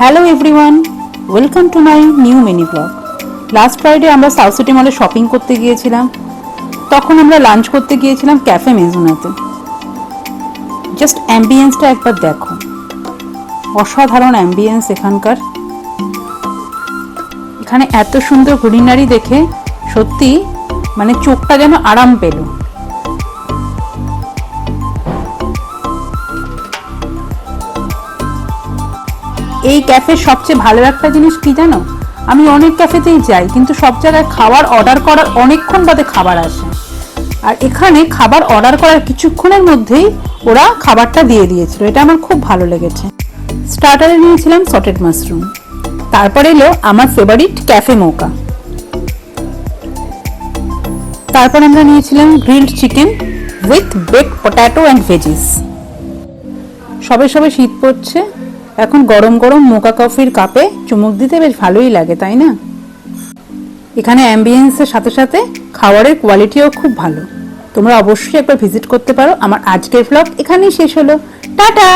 Hello everyone, welcome to my new mini blog. Last Friday আমরা south city মলে shopping করতে গিয়েছিলাম। তখন আমরা লাঞ্চ করতে গিয়েছিলাম ক্যাফে মেজুনাতে। জাস্ট অ্যাম্বিয়েন্সটা একবার দেখো, অসাধারণ অ্যাম্বিয়েন্স এখানকার। এখানে এত সুন্দর গ্রিনারি দেখে সত্যি মানে চোখটা যেন আরাম পেল। এই ক্যাফের সবচেয়ে ভালো একটা জিনিস কি জানো, আমি অনেক ক্যাফেতেই যাই কিন্তু সব জায়গায় খাবার অর্ডার করার অনেকক্ষণ বাদে খাবার আসে, আর এখানে খাবার অর্ডার করার কিছুক্ষণের মধ্যেই ওরা খাবারটা দিয়ে দিয়েছিল। এটা আমার খুব ভালো লেগেছে। স্টার্টারে নিয়েছিলাম সটেড মাশরুম, তারপর এলো আমার ফেভারিট ক্যাফে মোকা, তারপর আমরা নিয়েছিলাম grilled chicken with baked potato and veggies. সবে সবে শীত পড়ছে, এখন গরম গরম মোকা কফির কাপে চুমুক দিতে বেশ ভালোই লাগে, তাই না? এখানে অ্যাম্বিয়েন্সের সাথে সাথে খাবারের কোয়ালিটিও খুব ভালো। তোমরা অবশ্যই একবার ভিজিট করতে পারো। আমার আজকের ব্লগ এখানেই শেষ হলো। টাটা।